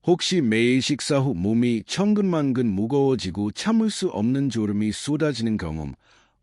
혹시 매일 식사 후 몸이 천근만근 무거워지고 참을 수 없는 졸음이 쏟아지는 경험,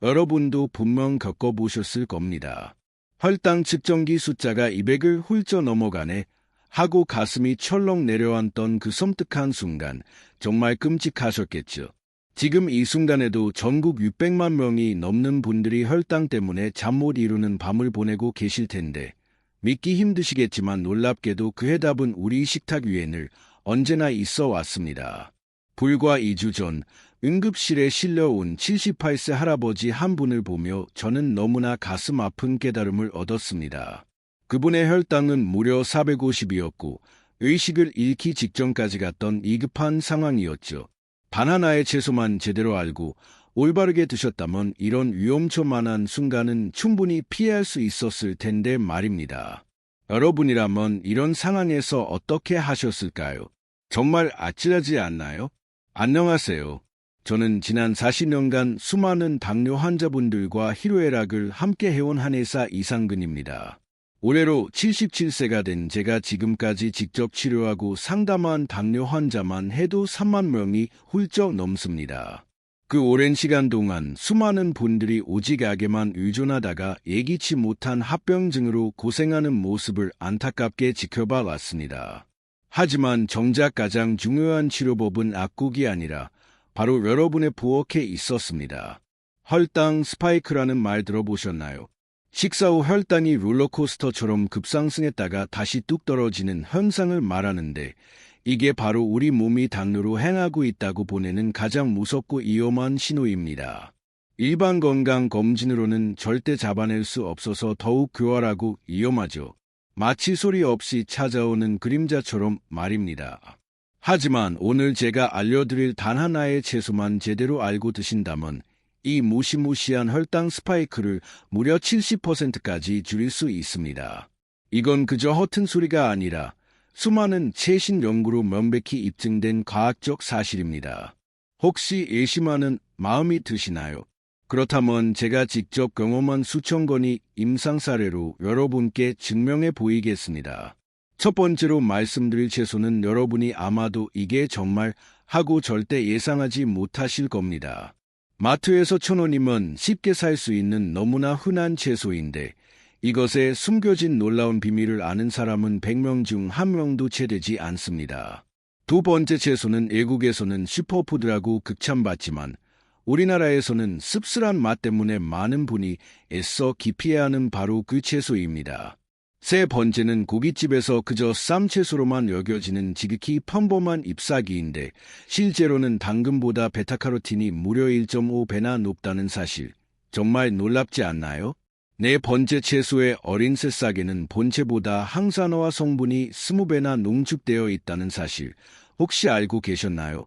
여러분도 분명 겪어보셨을 겁니다. 혈당 측정기 숫자가 200을 훌쩍 넘어가네 하고 가슴이 철렁 내려앉던 그 섬뜩한 순간, 정말 끔찍하셨겠죠. 지금 이 순간에도 전국 600만 명이 넘는 분들이 혈당 때문에 잠 못 이루는 밤을 보내고 계실 텐데, 믿기 힘드시겠지만 놀랍게도 그 해답은 우리 식탁 위에 늘 언제나 있어 왔습니다. 불과 2주 전 응급실에 실려온 78세 할아버지 한 분을 보며 저는 너무나 가슴 아픈 깨달음을 얻었습니다. 그분의 혈당은 무려 450이었고 의식을 잃기 직전까지 갔던 위급한 상황이었죠. 단 하나의 채소만 제대로 알고 올바르게 드셨다면 이런 위험천만한 순간은 충분히 피할 수 있었을 텐데 말입니다. 여러분이라면 이런 상황에서 어떻게 하셨을까요? 정말 아찔하지 않나요? 안녕하세요. 저는 지난 40년간 수많은 당뇨 환자분들과 희로애락을 함께 해온 한의사 이상근입니다. 올해로 77세가 된 제가 지금까지 직접 치료하고 상담한 당뇨 환자만 해도 3만 명이 훌쩍 넘습니다. 그 오랜 시간 동안 수많은 분들이 오직 약에만 의존하다가 예기치 못한 합병증으로 고생하는 모습을 안타깝게 지켜봐 왔습니다. 하지만 정작 가장 중요한 치료법은 약국이 아니라 바로 여러분의 부엌에 있었습니다. 혈당 스파이크라는 말 들어보셨나요? 식사 후 혈당이 롤러코스터처럼 급상승했다가 다시 뚝 떨어지는 현상을 말하는데, 이게 바로 우리 몸이 당뇨로 행하고 있다고 보내는 가장 무섭고 위험한 신호입니다. 일반 건강검진으로는 절대 잡아낼 수 없어서 더욱 교활하고 위험하죠. 마치 소리 없이 찾아오는 그림자처럼 말입니다. 하지만 오늘 제가 알려드릴 단 하나의 채소만 제대로 알고 드신다면 이 무시무시한 혈당 스파이크를 무려 70%까지 줄일 수 있습니다. 이건 그저 허튼 소리가 아니라 수많은 최신 연구로 명백히 입증된 과학적 사실입니다. 혹시 의심하는 마음이 드시나요? 그렇다면 제가 직접 경험한 수천 건의 임상 사례로 여러분께 증명해 보이겠습니다. 첫 번째로 말씀드릴 채소는 여러분이 아마도 이게 정말 하고 절대 예상하지 못하실 겁니다. 마트에서 1,000원이면 쉽게 살 수 있는 너무나 흔한 채소인데, 이것에 숨겨진 놀라운 비밀을 아는 사람은 100명 중 1명도 채 되지 않습니다. 두 번째 채소는 외국에서는 슈퍼푸드라고 극찬받지만 우리나라에서는 씁쓸한 맛 때문에 많은 분이 애써 기피해야 하는 바로 그 채소입니다. 세 번째는 고깃집에서 그저 쌈채소로만 여겨지는 지극히 평범한 잎사귀인데, 실제로는 당근보다 베타카로틴이 무려 1.5배나 높다는 사실, 정말 놀랍지 않나요? 네 번째 채소의 어린 새싹에는 본체보다 항산화와 성분이 20배나 농축되어 있다는 사실, 혹시 알고 계셨나요?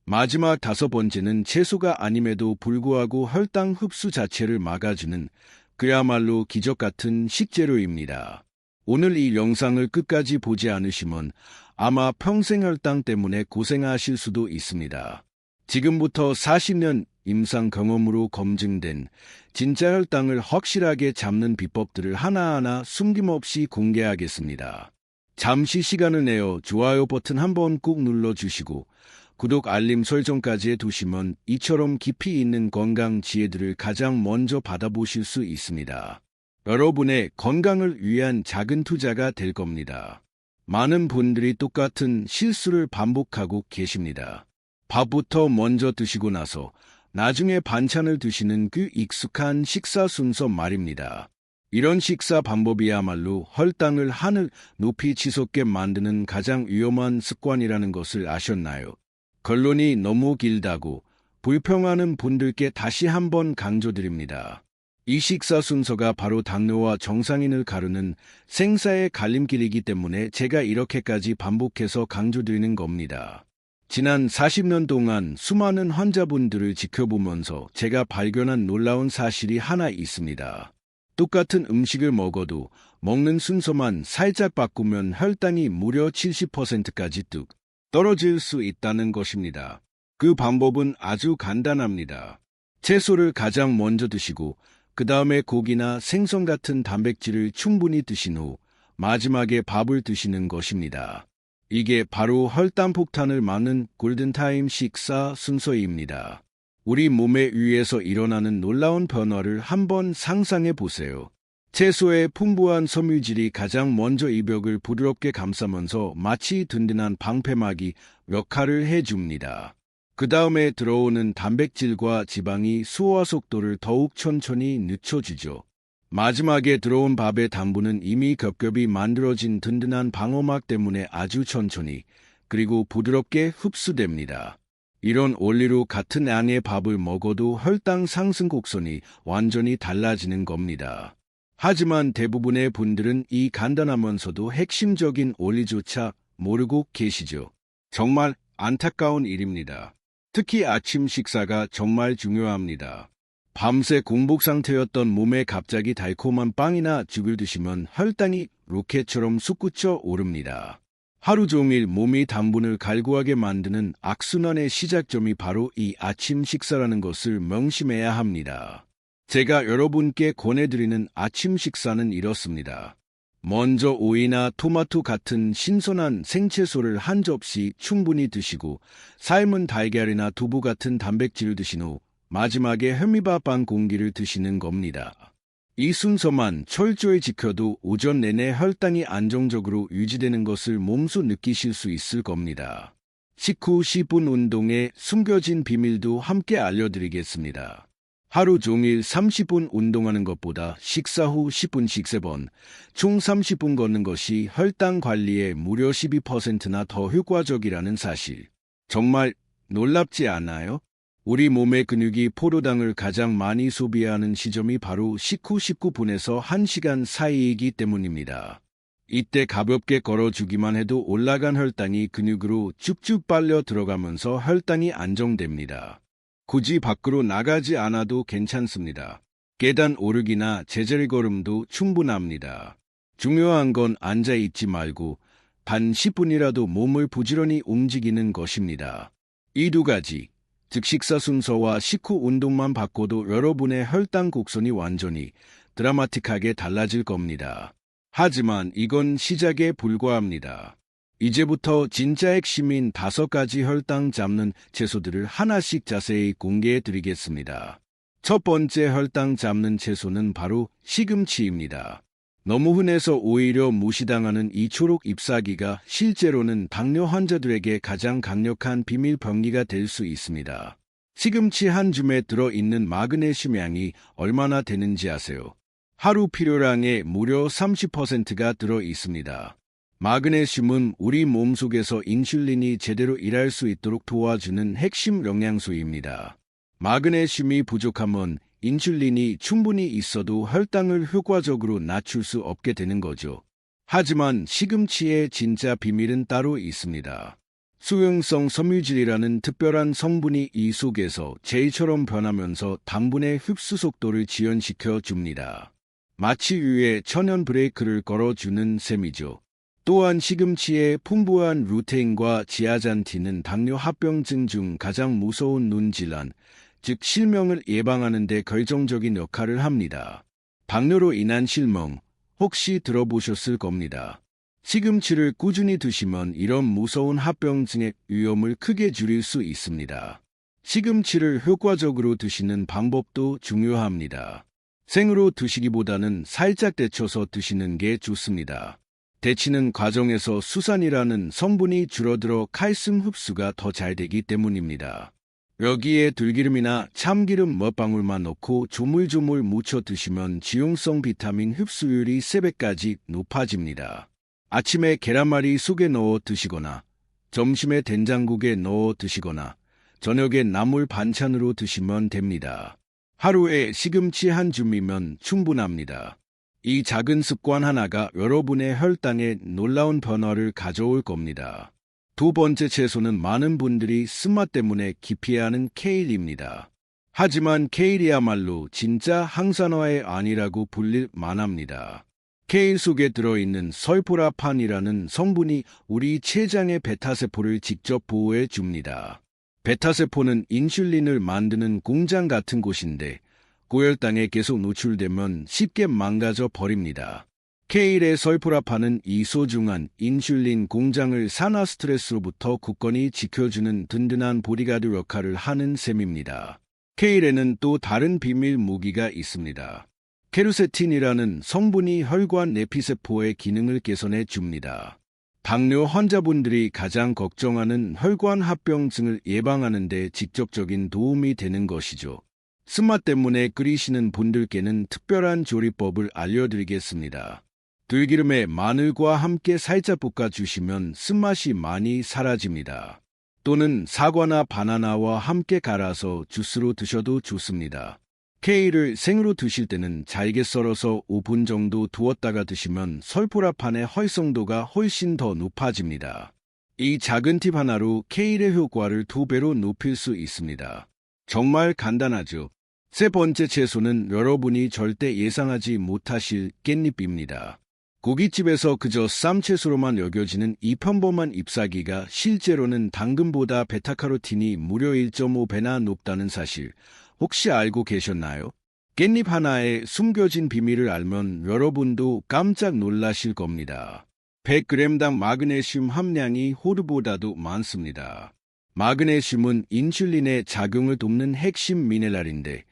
마지막 다섯 번째는 채소가 아님에도 불구하고 혈당 흡수 자체를 막아주는 그야말로 기적 같은 식재료입니다. 오늘 이 영상을 끝까지 보지 않으시면 아마 평생 혈당 때문에 고생하실 수도 있습니다. 지금부터 40년 임상 경험으로 검증된 진짜 혈당을 확실하게 잡는 비법들을 하나하나 숨김없이 공개하겠습니다. 잠시 시간을 내어 좋아요 버튼 한번 꾹 눌러주시고 구독 알림 설정까지 해두시면 이처럼 깊이 있는 건강 지혜들을 가장 먼저 받아보실 수 있습니다. 여러분의 건강을 위한 작은 투자가 될 겁니다. 많은 분들이 똑같은 실수를 반복하고 계십니다. 밥부터 먼저 드시고 나서 나중에 반찬을 드시는 그 익숙한 식사 순서 말입니다. 이런 식사 방법이야말로 혈당을 하늘 높이 치솟게 만드는 가장 위험한 습관이라는 것을 아셨나요? 결론이 너무 길다고 불평하는 분들께 다시 한번 강조드립니다. 이 식사 순서가 바로 당뇨와 정상인을 가르는 생사의 갈림길이기 때문에 제가 이렇게까지 반복해서 강조드리는 겁니다. 지난 40년 동안 수많은 환자분들을 지켜보면서 제가 발견한 놀라운 사실이 하나 있습니다. 똑같은 음식을 먹어도 먹는 순서만 살짝 바꾸면 혈당이 무려 70%까지 뚝 떨어질 수 있다는 것입니다. 그 방법은 아주 간단합니다. 채소를 가장 먼저 드시고 그 다음에 고기나 생선 같은 단백질을 충분히 드신 후 마지막에 밥을 드시는 것입니다. 이게 바로 혈당폭탄을 막는 골든타임 식사 순서입니다. 우리 몸의 위에서 일어나는 놀라운 변화를 한번 상상해 보세요. 채소의 풍부한 섬유질이 가장 먼저 이 벽을 부드럽게 감싸면서 마치 든든한 방패막이 역할을 해줍니다. 그 다음에 들어오는 단백질과 지방이 소화 속도를 더욱 천천히 늦춰주죠. 마지막에 들어온 밥의 당분은 이미 겹겹이 만들어진 든든한 방어막 때문에 아주 천천히 그리고 부드럽게 흡수됩니다. 이런 원리로 같은 양의 밥을 먹어도 혈당 상승 곡선이 완전히 달라지는 겁니다. 하지만 대부분의 분들은 이 간단하면서도 핵심적인 원리조차 모르고 계시죠. 정말 안타까운 일입니다. 특히 아침 식사가 정말 중요합니다. 밤새 공복 상태였던 몸에 갑자기 달콤한 빵이나 죽을 드시면 혈당이 로켓처럼 솟구쳐 오릅니다. 하루 종일 몸이 당분을 갈구하게 만드는 악순환의 시작점이 바로 이 아침 식사라는 것을 명심해야 합니다. 제가 여러분께 권해드리는 아침 식사는 이렇습니다. 먼저 오이나 토마토 같은 신선한 생채소를 한 접시 충분히 드시고 삶은 달걀이나 두부 같은 단백질을 드신 후 마지막에 현미밥 반 공기를 드시는 겁니다. 이 순서만 철저히 지켜도 오전 내내 혈당이 안정적으로 유지되는 것을 몸소 느끼실 수 있을 겁니다. 식후 10분 운동의 숨겨진 비밀도 함께 알려드리겠습니다. 하루 종일 30분 운동하는 것보다 식사 후 10분씩 3번, 총 30분 걷는 것이 혈당 관리에 무려 12%나 더 효과적이라는 사실. 정말 놀랍지 않아요? 우리 몸의 근육이 포도당을 가장 많이 소비하는 시점이 바로 식후 19분에서 1시간 사이이기 때문입니다. 이때 가볍게 걸어주기만 해도 올라간 혈당이 근육으로 쭉쭉 빨려 들어가면서 혈당이 안정됩니다. 굳이 밖으로 나가지 않아도 괜찮습니다. 계단 오르기나 제자리 걸음도 충분합니다. 중요한 건 앉아있지 말고 단 10분이라도 몸을 부지런히 움직이는 것입니다. 이 두 가지, 즉 식사 순서와 식후 운동만 바꿔도 여러분의 혈당 곡선이 완전히 드라마틱하게 달라질 겁니다. 하지만 이건 시작에 불과합니다. 이제부터 진짜 핵심인 5가지 혈당 잡는 채소들을 하나씩 자세히 공개해 드리겠습니다. 첫 번째 혈당 잡는 채소는 바로 시금치입니다. 너무 흔해서 오히려 무시당하는 이 초록 잎사귀가 실제로는 당뇨 환자들에게 가장 강력한 비밀 병기가 될 수 있습니다. 시금치 한 줌에 들어있는 마그네슘 양이 얼마나 되는지 아세요? 하루 필요량의 무려 30%가 들어있습니다. 마그네슘은 우리 몸속에서 인슐린이 제대로 일할 수 있도록 도와주는 핵심 영양소입니다. 마그네슘이 부족하면 인슐린이 충분히 있어도 혈당을 효과적으로 낮출 수 없게 되는 거죠. 하지만 시금치의 진짜 비밀은 따로 있습니다. 수용성 섬유질이라는 특별한 성분이 이 속에서 젤처럼 변하면서 당분의 흡수 속도를 지연시켜 줍니다. 마치 위에 천연 브레이크를 걸어주는 셈이죠. 또한 시금치의 풍부한 루테인과 지아잔틴은 당뇨 합병증 중 가장 무서운 눈 질환, 즉 실명을 예방하는 데 결정적인 역할을 합니다. 당뇨로 인한 실명, 혹시 들어보셨을 겁니다. 시금치를 꾸준히 드시면 이런 무서운 합병증의 위험을 크게 줄일 수 있습니다. 시금치를 효과적으로 드시는 방법도 중요합니다. 생으로 드시기보다는 살짝 데쳐서 드시는 게 좋습니다. 데치는 과정에서 수산이라는 성분이 줄어들어 칼슘 흡수가 더 잘 되기 때문입니다. 여기에 들기름이나 참기름 몇 방울만 넣고 조물조물 무쳐 드시면 지용성 비타민 흡수율이 3배까지 높아집니다. 아침에 계란말이 속에 넣어 드시거나 점심에 된장국에 넣어 드시거나 저녁에 나물 반찬으로 드시면 됩니다. 하루에 시금치 한 줌이면 충분합니다. 이 작은 습관 하나가 여러분의 혈당에 놀라운 변화를 가져올 겁니다. 두 번째 채소는 많은 분들이 쓴맛 때문에 기피하는 케일입니다. 하지만 케일이야말로 진짜 항산화의 아니라고 불릴 만합니다. 케일 속에 들어있는 설포라판이라는 성분이 우리 췌장의 베타세포를 직접 보호해 줍니다. 베타세포는 인슐린을 만드는 공장 같은 곳인데 고혈당에 계속 노출되면 쉽게 망가져 버립니다. 케일의 설포라판은 이 소중한 인슐린 공장을 산화 스트레스로부터 굳건히 지켜주는 든든한 보디가드 역할을 하는 셈입니다. 케일에는 또 다른 비밀 무기가 있습니다. 케르세틴이라는 성분이 혈관 내피세포의 기능을 개선해 줍니다. 당뇨 환자분들이 가장 걱정하는 혈관 합병증을 예방하는 데 직접적인 도움이 되는 것이죠. 쓴맛 때문에 끓이시는 분들께는 특별한 조리법을 알려드리겠습니다. 들기름에 마늘과 함께 살짝 볶아주시면 쓴맛이 많이 사라집니다. 또는 사과나 바나나와 함께 갈아서 주스로 드셔도 좋습니다. 케일을 생으로 드실 때는 잘게 썰어서 5분 정도 두었다가 드시면 설포라판의 활성도가 훨씬 더 높아집니다. 이 작은 팁 하나로 케일의 효과를 2배로 높일 수 있습니다. 정말 간단하죠? 세 번째 채소는 여러분이 절대 예상하지 못하실 깻잎입니다. 고깃집에서 그저 쌈채소로만 여겨지는 이 평범한 잎사귀가 실제로는 당근보다 베타카로틴이 무려 1.5배나 높다는 사실 혹시 알고 계셨나요? 깻잎 하나에 숨겨진 비밀을 알면 여러분도 깜짝 놀라실 겁니다. 100g당 마그네슘 함량이 호두보다도 많습니다. 마그네슘은 인슐린의 작용을 돕는 핵심 미네랄인데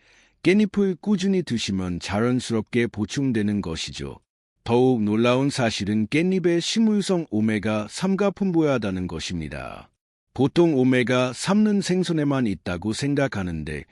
깻잎을 꾸준히 드시면 자연스럽게 보충되는 것이죠. 더욱 놀라운 사실은 깻잎에 식물성 오메가3가 풍부하다는 것입니다. 보통 오메가3는 생선에만 있다고 생각하는데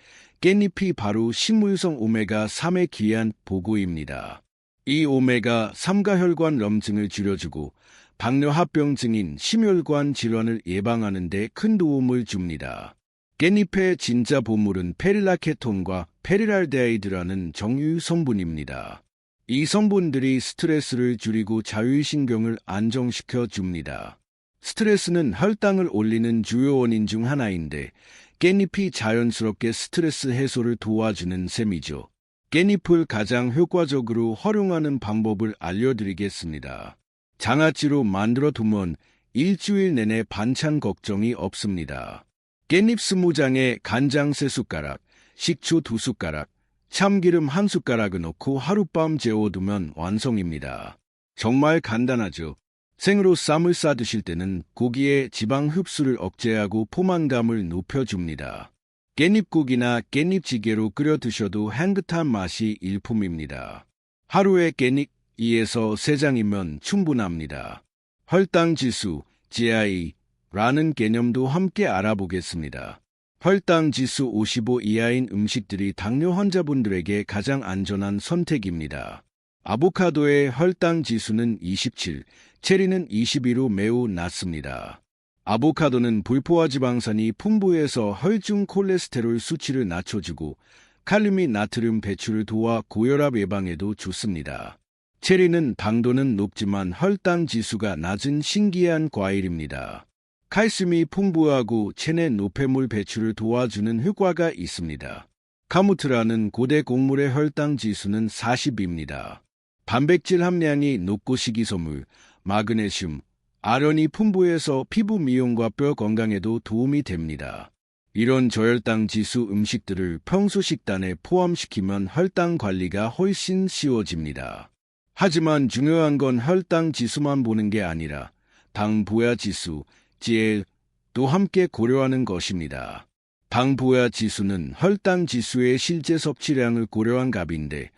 깻잎이 바로 식물성 오메가3의 귀한 보고입니다. 이 오메가3가 혈관 염증을 줄여주고 당뇨합병증인 심혈관 질환을 예방하는 데 큰 도움을 줍니다. 깻잎의 진짜 보물은 페릴라케톤과 페릴알데하이드라는 정유 성분입니다. 이 성분들이 스트레스를 줄이고 자율신경을 안정시켜 줍니다. 스트레스는 혈당을 올리는 주요 원인 중 하나인데 깻잎이 자연스럽게 스트레스 해소를 도와주는 셈이죠. 깻잎을 가장 효과적으로 활용하는 방법을 알려드리겠습니다. 장아찌로 만들어 두면 일주일 내내 반찬 걱정이 없습니다. 깻잎 20장에 간장 3숟가락, 식초 2숟가락, 참기름 1숟가락을 넣고 하룻밤 재워두면 완성입니다. 정말 간단하죠? 생으로 쌈을 싸 드실 때는 고기의 지방 흡수를 억제하고 포만감을 높여줍니다. 깻잎국이나 깻잎찌개로 끓여 드셔도 향긋한 맛이 일품입니다. 하루에 깻잎 2에서 3장이면 충분합니다. 혈당지수, GI라는 개념도 함께 알아보겠습니다. 혈당지수 55 이하인 음식들이 당뇨 환자분들에게 가장 안전한 선택입니다. 아보카도의 혈당지수는 27, 체리는 22로 매우 낮습니다. 아보카도는 불포화 지방산이 풍부해서 혈중 콜레스테롤 수치를 낮춰주고 칼륨이 나트륨 배출을 도와 고혈압 예방에도 좋습니다. 체리는 당도는 높지만 혈당지수가 낮은 신기한 과일입니다. 칼슘이 풍부하고 체내 노폐물 배출을 도와주는 효과가 있습니다. 카무트라는 고대 곡물의 혈당 지수는 40입니다. 단백질 함량이 높고 식이섬유, 마그네슘, 아연이 풍부해서 피부 미용과 뼈 건강에도 도움이 됩니다. 이런 저혈당 지수 음식들을 평소 식단에 포함시키면 혈당 관리가 훨씬 쉬워집니다. 하지만 중요한 건 혈당 지수만 보는 게 아니라 당 부하 지수, GL도 함께 고려하는 것입니다. 당 부하 지수는 혈당 지수의 실제 섭취량을 고려한 값인데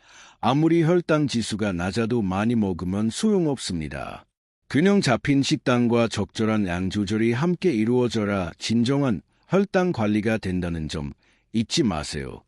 아무리 혈당 지수가 낮아도 많이 먹으면 소용없습니다. 균형 잡힌 식단과 적절한 양 조절이 함께 이루어져야 진정한 혈당 관리가 된다는 점 잊지 마세요.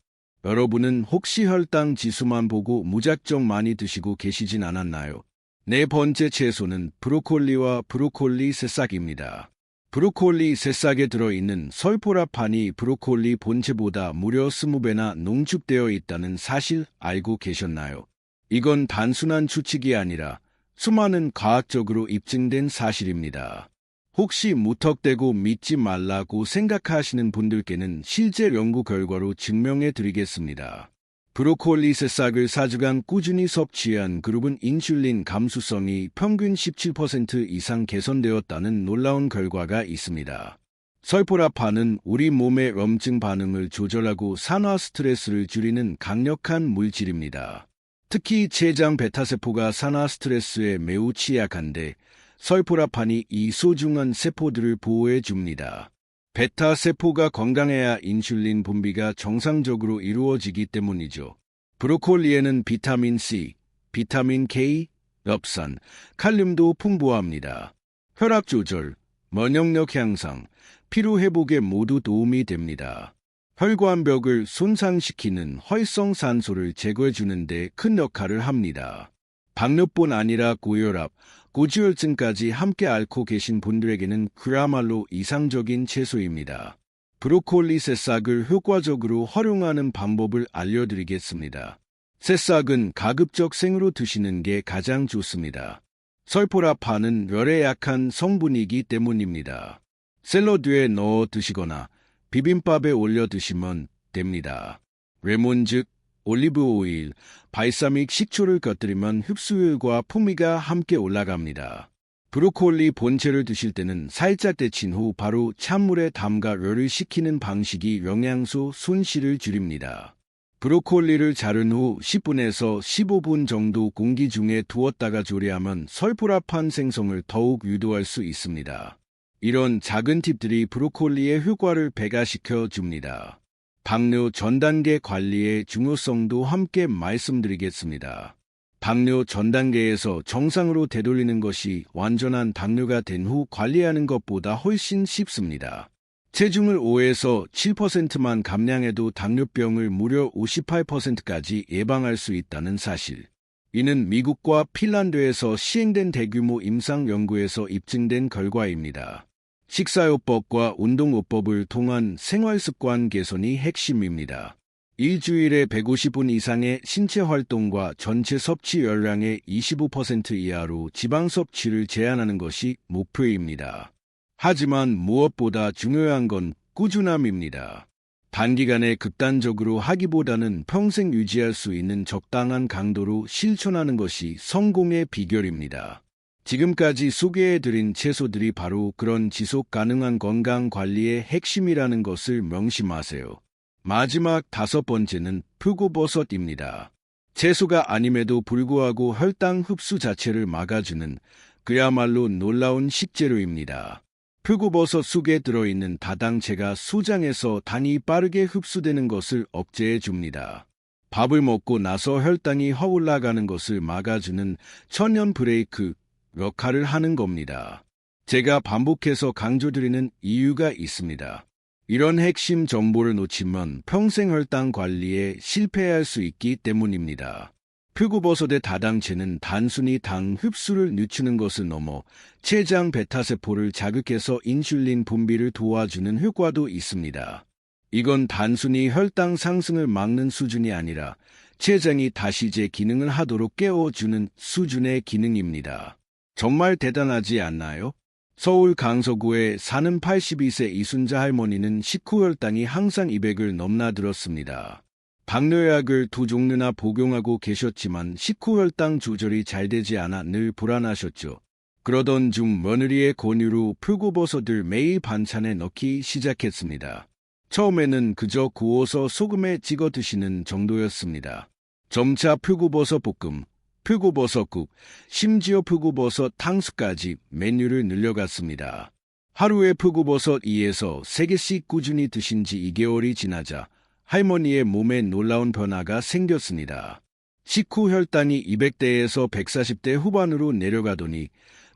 여러분은 혹시 혈당 지수만 보고 무작정 많이 드시고 계시진 않았나요? 네 번째 채소는 브로콜리와 브로콜리 새싹입니다. 브로콜리 새싹에 들어있는 설포라판이 브로콜리 본체보다 무려 20배나 농축되어 있다는 사실 알고 계셨나요? 이건 단순한 추측이 아니라 수많은 과학적으로 입증된 사실입니다. 혹시 무턱대고 믿지 말라고 생각하시는 분들께는 실제 연구 결과로 증명해 드리겠습니다. 브로콜리 새싹을 4주간 꾸준히 섭취한 그룹은 인슐린 감수성이 평균 17% 이상 개선되었다는 놀라운 결과가 있습니다. 설포라판은 우리 몸의 염증 반응을 조절하고 산화 스트레스를 줄이는 강력한 물질입니다. 특히 췌장 베타세포가 산화 스트레스에 매우 취약한데 설포라판이 이 소중한 세포들을 보호해 줍니다. 베타세포가 건강해야 인슐린 분비가 정상적으로 이루어지기 때문이죠. 브로콜리에는 비타민 C, 비타민 K, 엽산, 칼륨도 풍부합니다. 혈압 조절, 면역력 향상, 피로 회복에 모두 도움이 됩니다. 혈관벽을 손상시키는 활성산소를 제거해주는 데 큰 역할을 합니다. 당뇨뿐 아니라 고혈압, 고지혈증까지 함께 앓고 계신 분들에게는 그야말로 이상적인 채소입니다. 브로콜리 새싹을 효과적으로 활용하는 방법을 알려드리겠습니다. 새싹은 가급적 생으로 드시는 게 가장 좋습니다. 설포라판은 열에 약한 성분이기 때문입니다. 샐러드에 넣어 드시거나 비빔밥에 올려 드시면 됩니다. 레몬 즉 올리브 오일, 발사믹 식초를 곁들이면 흡수율과 풍미가 함께 올라갑니다. 브로콜리 본체를 드실 때는 살짝 데친 후 바로 찬물에 담가 열을 식히는 방식이 영양소 손실을 줄입니다. 브로콜리를 자른 후 10분에서 15분 정도 공기 중에 두었다가 조리하면 설포라판 생성을 더욱 유도할 수 있습니다. 이런 작은 팁들이 브로콜리의 효과를 배가시켜 줍니다. 당뇨 전 단계 관리의 중요성도 함께 말씀드리겠습니다. 당뇨 전 단계에서 정상으로 되돌리는 것이 완전한 당뇨가 된 후 관리하는 것보다 훨씬 쉽습니다. 체중을 5에서 7%만 감량해도 당뇨병을 무려 58%까지 예방할 수 있다는 사실. 이는 미국과 핀란드에서 시행된 대규모 임상 연구에서 입증된 결과입니다. 식사요법과 운동요법을 통한 생활습관 개선이 핵심입니다. 일주일에 150분 이상의 신체 활동과 전체 섭취 열량의 25% 이하로 지방 섭취를 제한하는 것이 목표입니다. 하지만 무엇보다 중요한 건 꾸준함입니다. 단기간에 극단적으로 하기보다는 평생 유지할 수 있는 적당한 강도로 실천하는 것이 성공의 비결입니다. 지금까지 소개해드린 채소들이 바로 그런 지속 가능한 건강 관리의 핵심이라는 것을 명심하세요. 마지막 5번째는 표고버섯입니다. 채소가 아님에도 불구하고 혈당 흡수 자체를 막아주는 그야말로 놀라운 식재료입니다. 표고버섯 속에 들어있는 다당체가 소장에서 당이 빠르게 흡수되는 것을 억제해 줍니다. 밥을 먹고 나서 혈당이 확 올라가는 것을 막아주는 천연 브레이크 역할을 하는 겁니다. 제가 반복해서 강조드리는 이유가 있습니다. 이런 핵심 정보를 놓치면 평생 혈당 관리에 실패할 수 있기 때문입니다. 표고버섯의 다당체는 단순히 당 흡수를 늦추는 것을 넘어 췌장 베타세포를 자극해서 인슐린 분비를 도와주는 효과도 있습니다. 이건 단순히 혈당 상승을 막는 수준이 아니라 췌장이 다시 제 기능을 하도록 깨워주는 수준의 기능입니다. 정말 대단하지 않나요? 서울 강서구에 사는 82세 이순자 할머니는 식후 혈당이 항상 200을 넘나들었습니다. 당뇨약을 2종류나 복용하고 계셨지만 식후 혈당 조절이 잘 되지 않아 늘 불안하셨죠. 그러던 중 며느리의 권유로 표고버섯을 매일 반찬에 넣기 시작했습니다. 처음에는 그저 구워서 소금에 찍어 드시는 정도였습니다. 점차 표고버섯 볶음, 표고버섯국, 심지어 표고버섯 탕수까지 메뉴를 늘려갔습니다. 하루에 표고버섯 2에서 3개씩 꾸준히 드신 지 2개월이 지나자 할머니의 몸에 놀라운 변화가 생겼습니다. 식후 혈당이 200대에서 140대 후반으로 내려가더니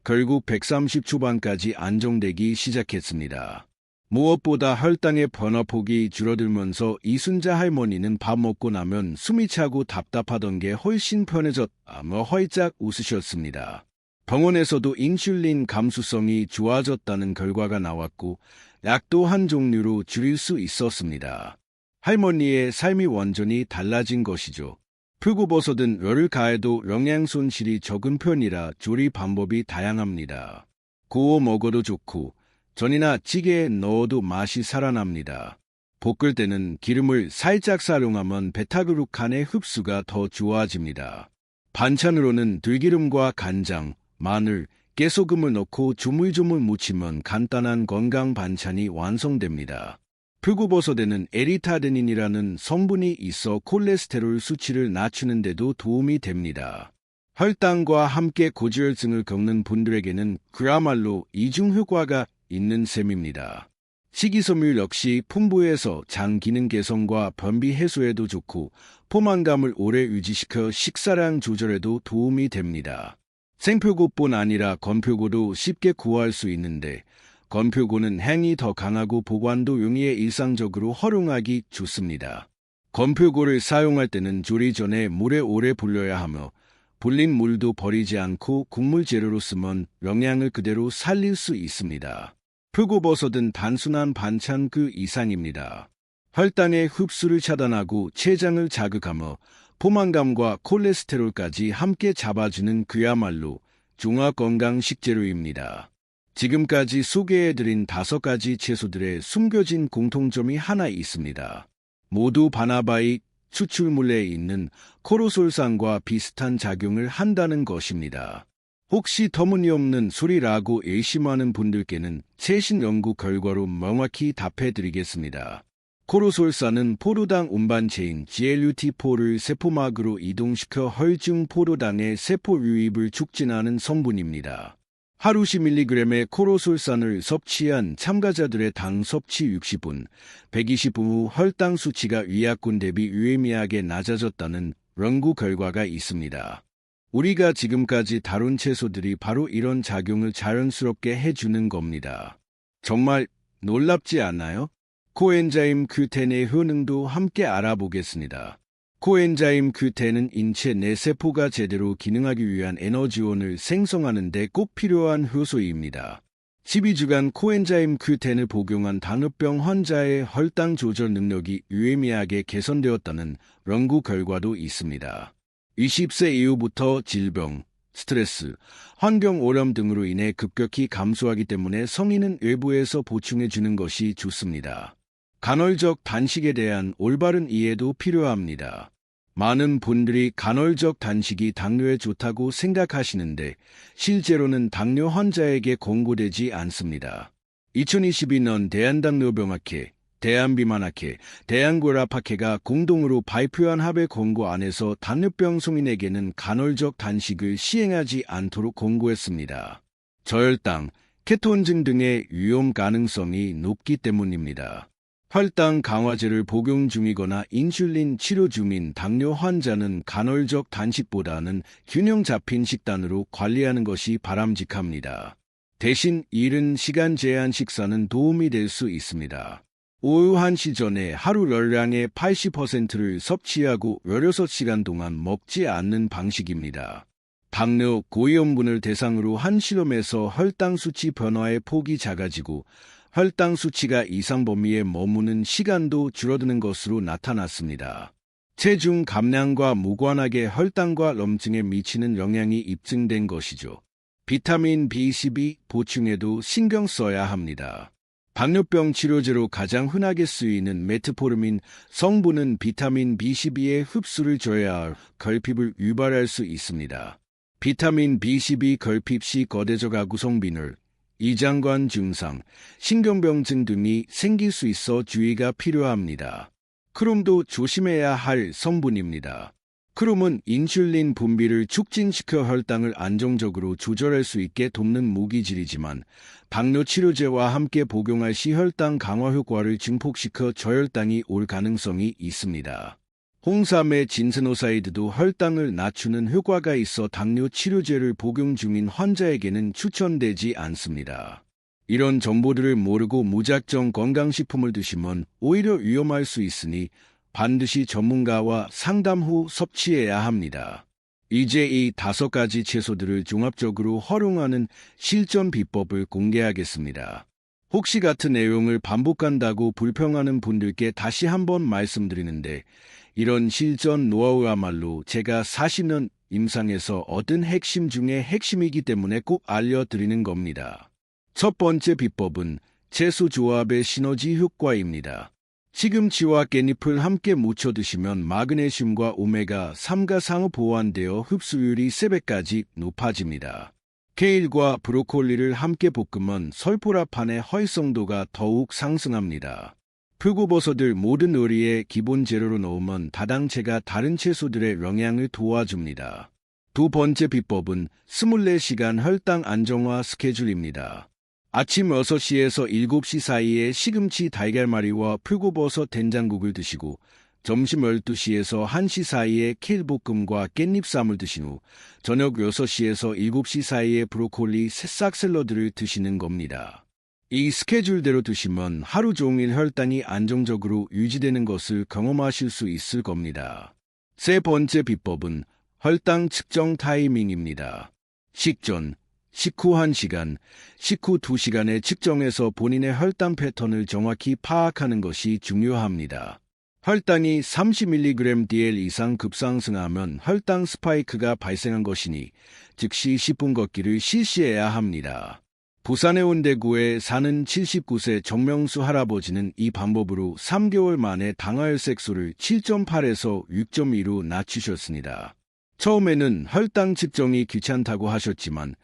결국 130 초반까지 안정되기 시작했습니다. 무엇보다 혈당의 변화폭이 줄어들면서 이순자 할머니는 밥 먹고 나면 숨이 차고 답답하던 게 훨씬 편해졌다며 활짝 웃으셨습니다. 병원에서도 인슐린 감수성이 좋아졌다는 결과가 나왔고 약도 한 종류로 줄일 수 있었습니다. 할머니의 삶이 완전히 달라진 것이죠. 표고버섯은 열을 가해도 영양 손실이 적은 편이라 조리 방법이 다양합니다. 구워 먹어도 좋고 전이나 찌개에 넣어도 맛이 살아납니다. 볶을 때는 기름을 살짝 사용하면 베타그루칸의 흡수가 더 좋아집니다. 반찬으로는 들기름과 간장, 마늘, 깨소금을 넣고 조물조물 무치면 간단한 건강 반찬이 완성됩니다. 표고버섯에는 에리타르닌이라는 성분이 있어 콜레스테롤 수치를 낮추는 데도 도움이 됩니다. 혈당과 함께 고지혈증을 겪는 분들에게는 그야말로 이중 효과가 있는 셈입니다. 식이섬유 역시 풍부해서 장 기능 개선과 변비 해소에도 좋고 포만감을 오래 유지시켜 식사량 조절에도 도움이 됩니다. 생표고뿐 아니라 건표고도 쉽게 구할 수 있는데 건표고는 향이 더 강하고 보관도 용이해 일상적으로 활용하기 좋습니다. 건표고를 사용할 때는 조리 전에 물에 오래 불려야 하며 불린 물도 버리지 않고 국물 재료로 쓰면 영양을 그대로 살릴 수 있습니다. 표고버섯은 단순한 반찬 그 이상입니다. 혈당의 흡수를 차단하고 췌장을 자극하며 포만감과 콜레스테롤까지 함께 잡아주는 그야말로 종합건강 식재료입니다. 지금까지 소개해드린 5가지 채소들의 숨겨진 공통점이 하나 있습니다. 모두 바나바익 추출물에 있는 코로솔산과 비슷한 작용을 한다는 것입니다. 혹시 터무니없는 소리라고 의심하는 분들께는 최신 연구 결과로 명확히 답해드리겠습니다. 코로솔산은 포도당 운반체인 GLUT4를 세포막으로 이동시켜 혈중 포도당의 세포 유입을 촉진하는 성분입니다. 하루 10mg의 코로솔산을 섭취한 참가자들의 당 섭취 60분, 120분 후 혈당 수치가 위약군 대비 유의미하게 낮아졌다는 연구 결과가 있습니다. 우리가 지금까지 다룬 채소들이 바로 이런 작용을 자연스럽게 해주는 겁니다. 정말 놀랍지 않나요? 코엔자임 Q10의 효능도 함께 알아보겠습니다. 코엔자임 Q10은 인체 내 세포가 제대로 기능하기 위한 에너지원을 생성하는 데 꼭 필요한 효소입니다. 12주간 코엔자임 Q10을 복용한 당뇨병 환자의 혈당 조절 능력이 유의미하게 개선되었다는 연구 결과도 있습니다. 20세 이후부터 질병, 스트레스, 환경 오염 등으로 인해 급격히 감소하기 때문에 성인은 외부에서 보충해주는 것이 좋습니다. 간헐적 단식에 대한 올바른 이해도 필요합니다. 많은 분들이 간헐적 단식이 당뇨에 좋다고 생각하시는데 실제로는 당뇨 환자에게 권고되지 않습니다. 2022년 대한당뇨병학회, 대한비만학회, 대한고혈압학회가 공동으로 발표한 합의 권고 안에서 당뇨병 성인에게는 간헐적 단식을 시행하지 않도록 권고했습니다. 저혈당, 케톤증 등의 위험 가능성이 높기 때문입니다. 혈당 강화제를 복용 중이거나 인슐린 치료 중인 당뇨 환자는 간헐적 단식보다는 균형 잡힌 식단으로 관리하는 것이 바람직합니다. 대신 이른 시간 제한 식사는 도움이 될 수 있습니다. 오후 1시 전에 하루 열량의 80%를 섭취하고 16시간 동안 먹지 않는 방식입니다. 당뇨 고위험군을 대상으로 한 실험에서 혈당 수치 변화의 폭이 작아지고 혈당 수치가 이상 범위에 머무는 시간도 줄어드는 것으로 나타났습니다. 체중 감량과 무관하게 혈당과 염증에 미치는 영향이 입증된 것이죠. 비타민 B12 보충에도 신경 써야 합니다. 당뇨병 치료제로 가장 흔하게 쓰이는 메트포르민 성분은 비타민 B12의 흡수를 저해할 결핍을 유발할 수 있습니다. 비타민 B12 결핍 시 거대적 아구성빈을 이장관 증상, 신경병증 등이 생길 수 있어 주의가 필요합니다. 크롬도 조심해야 할 성분입니다. 크롬은 인슐린 분비를 촉진시켜 혈당을 안정적으로 조절할 수 있게 돕는 무기질이지만 당뇨 치료제와 함께 복용할 시 혈당 강화 효과를 증폭시켜 저혈당이 올 가능성이 있습니다. 홍삼의 진스노사이드도 혈당을 낮추는 효과가 있어 당뇨 치료제를 복용 중인 환자에게는 추천되지 않습니다. 이런 정보들을 모르고 무작정 건강식품을 드시면 오히려 위험할 수 있으니 반드시 전문가와 상담 후 섭취해야 합니다. 이제 이 5가지 채소들을 종합적으로 활용하는 실전 비법을 공개하겠습니다. 혹시 같은 내용을 반복한다고 불평하는 분들께 다시 한번 말씀드리는데 이런 실전 노하우야말로 제가 40년 임상에서 얻은 핵심 중에 핵심이기 때문에 꼭 알려드리는 겁니다. 첫 번째 비법은 채소 조합의 시너지 효과입니다. 시금치와 깻잎을 함께 무쳐 드시면 마그네슘과 오메가3가 상호 보완되어 흡수율이 3배까지 높아집니다. 케일과 브로콜리를 함께 볶으면 설포라판의 활성도가 더욱 상승합니다. 표고버섯을 모든 요리의 기본 재료로 넣으면 다당체가 다른 채소들의 영양을 도와줍니다. 두 번째 비법은 24시간 혈당 안정화 스케줄입니다. 아침 6시에서 7시 사이에 시금치 달걀말이와 표고버섯 된장국을 드시고 점심 12시에서 1시 사이에 케일볶음과 깻잎쌈을 드신 후 저녁 6시에서 7시 사이에 브로콜리 새싹 샐러드를 드시는 겁니다. 이 스케줄대로 드시면 하루 종일 혈당이 안정적으로 유지되는 것을 경험하실 수 있을 겁니다. 세 번째 비법은 혈당 측정 타이밍입니다. 식전, 식후 1시간, 식후 2시간에 측정해서 본인의 혈당 패턴을 정확히 파악하는 것이 중요합니다. 혈당이 30mg/dl 이상 급상승하면 혈당 스파이크가 발생한 것이니 즉시 10분 걷기를 실시해야 합니다. 부산의 온대구에 사는 79세 정명수 할아버지는 이 방법으로 3개월 만에 당화혈색소를 7.8에서 6.2로 낮추셨습니다. 처음에는 혈당 측정이 귀찮다고 하셨지만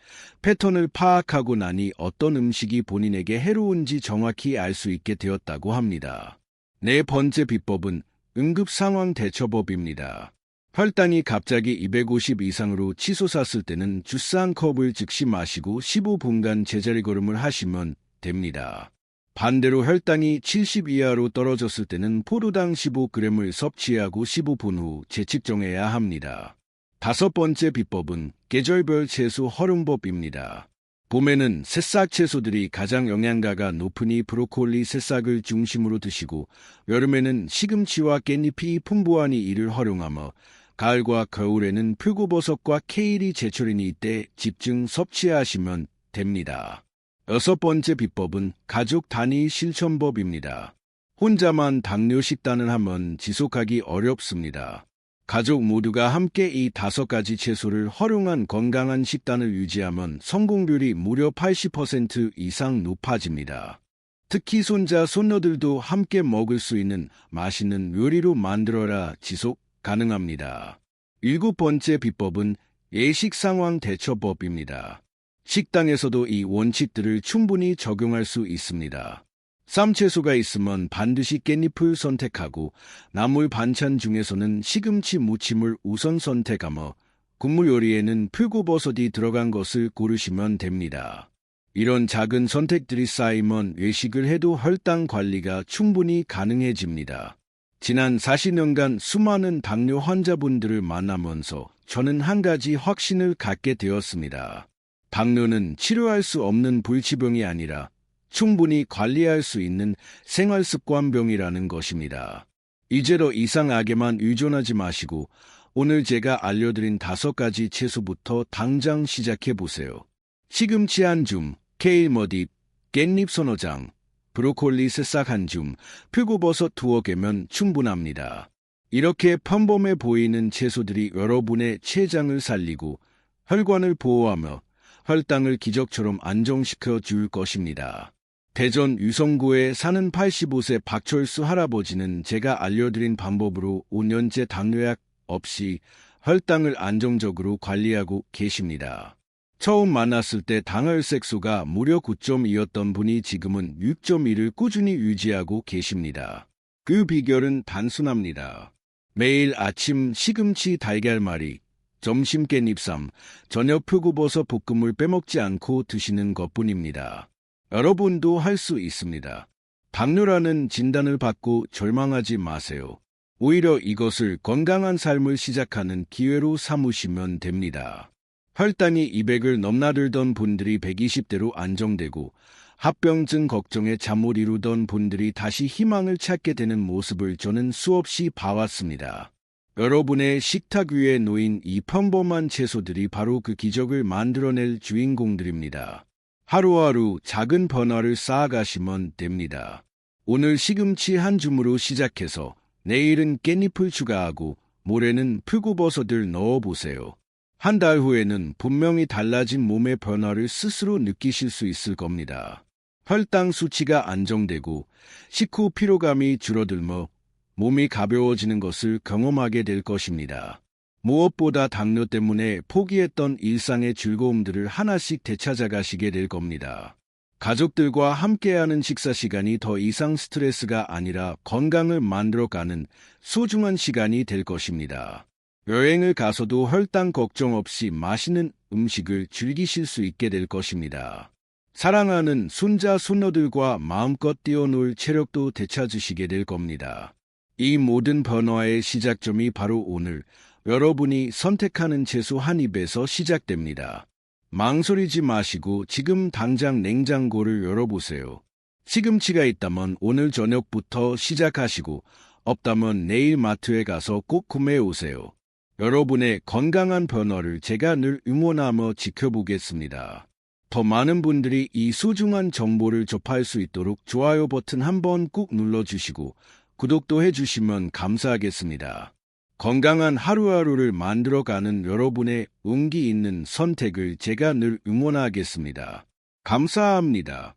패턴을 파악하고 나니 어떤 음식이 본인에게 해로운지 정확히 알 수 있게 되었다고 합니다. 네 번째 비법은 응급상황 대처법입니다. 혈당이 갑자기 250 이상으로 치솟았을 때는 주스 한 컵을 즉시 마시고 15분간 제자리 걸음을 하시면 됩니다. 반대로 혈당이 70 이하로 떨어졌을 때는 포도당 15g을 섭취하고 15분 후 재측정해야 합니다. 다섯 번째 비법은 계절별 채소 활용법입니다. 봄에는 새싹 채소들이 가장 영양가가 높으니 브로콜리 새싹을 중심으로 드시고 여름에는 시금치와 깻잎이 풍부하니 이를 활용하며 가을과 겨울에는 표고버섯과 케일이 제철이니 이때 집중 섭취하시면 됩니다. 여섯 번째 비법은 가족 단위 실천법입니다. 혼자만 당뇨 식단을 하면 지속하기 어렵습니다. 가족 모두가 함께 이 5가지 채소를 활용한 건강한 식단을 유지하면 성공률이 무려 80% 이상 높아집니다. 특히 손자, 손녀들도 함께 먹을 수 있는 맛있는 요리로 만들어라 지속 가능합니다. 일곱 번째 비법은 예식 상황 대처법입니다. 식당에서도 이 원칙들을 충분히 적용할 수 있습니다. 쌈채소가 있으면 반드시 깻잎을 선택하고 나물 반찬 중에서는 시금치 무침을 우선 선택하며 국물 요리에는 표고버섯이 들어간 것을 고르시면 됩니다. 이런 작은 선택들이 쌓이면 외식을 해도 혈당 관리가 충분히 가능해집니다. 지난 40년간 수많은 당뇨 환자분들을 만나면서 저는 한 가지 확신을 갖게 되었습니다. 당뇨는 치료할 수 없는 불치병이 아니라 충분히 관리할 수 있는 생활습관병이라는 것입니다. 이제로 이상하게만 의존하지 마시고 오늘 제가 알려드린 5가지 채소부터 당장 시작해보세요. 시금치 한 줌, 케일 머딥, 깻잎 서너 장, 브로콜리 새싹 한 줌, 표고버섯 2개면 충분합니다. 이렇게 평범해 보이는 채소들이 여러분의 췌장을 살리고 혈관을 보호하며 혈당을 기적처럼 안정시켜 줄 것입니다. 대전 유성구에 사는 85세 박철수 할아버지는 제가 알려드린 방법으로 5년째 당뇨약 없이 혈당을 안정적으로 관리하고 계십니다. 처음 만났을 때 당혈색소가 무려 9.2였던 분이 지금은 6.1을 꾸준히 유지하고 계십니다. 그 비결은 단순합니다. 매일 아침 시금치 달걀말이, 점심 깻잎쌈, 저녁 표고버섯 볶음을 빼먹지 않고 드시는 것뿐입니다. 여러분도 할 수 있습니다. 당뇨라는 진단을 받고 절망하지 마세요. 오히려 이것을 건강한 삶을 시작하는 기회로 삼으시면 됩니다. 혈당이 200을 넘나들던 분들이 120대로 안정되고 합병증 걱정에 잠 못 이루던 분들이 다시 희망을 찾게 되는 모습을 저는 수없이 봐왔습니다. 여러분의 식탁 위에 놓인 이 평범한 채소들이 바로 그 기적을 만들어낼 주인공들입니다. 하루하루 작은 변화를 쌓아가시면 됩니다. 오늘 시금치 한 줌으로 시작해서 내일은 깻잎을 추가하고 모레는 표고버섯을 넣어보세요. 한 달 후에는 분명히 달라진 몸의 변화를 스스로 느끼실 수 있을 겁니다. 혈당 수치가 안정되고 식후 피로감이 줄어들며 몸이 가벼워지는 것을 경험하게 될 것입니다. 무엇보다 당뇨 때문에 포기했던 일상의 즐거움들을 하나씩 되찾아가시게 될 겁니다. 가족들과 함께하는 식사 시간이 더 이상 스트레스가 아니라 건강을 만들어가는 소중한 시간이 될 것입니다. 여행을 가서도 혈당 걱정 없이 맛있는 음식을 즐기실 수 있게 될 것입니다. 사랑하는 손자, 손녀들과 마음껏 뛰어놀 체력도 되찾으시게 될 겁니다. 이 모든 변화의 시작점이 바로 오늘 여러분이 선택하는 채소 한 입에서 시작됩니다. 망설이지 마시고 지금 당장 냉장고를 열어보세요. 시금치가 있다면 오늘 저녁부터 시작하시고 없다면 내일 마트에 가서 꼭 구매해 오세요. 여러분의 건강한 변화를 제가 늘 응원하며 지켜보겠습니다. 더 많은 분들이 이 소중한 정보를 접할 수 있도록 좋아요 버튼 한번 꾹 눌러주시고 구독도 해주시면 감사하겠습니다. 건강한 하루하루를 만들어가는 여러분의 용기 있는 선택을 제가 늘 응원하겠습니다. 감사합니다.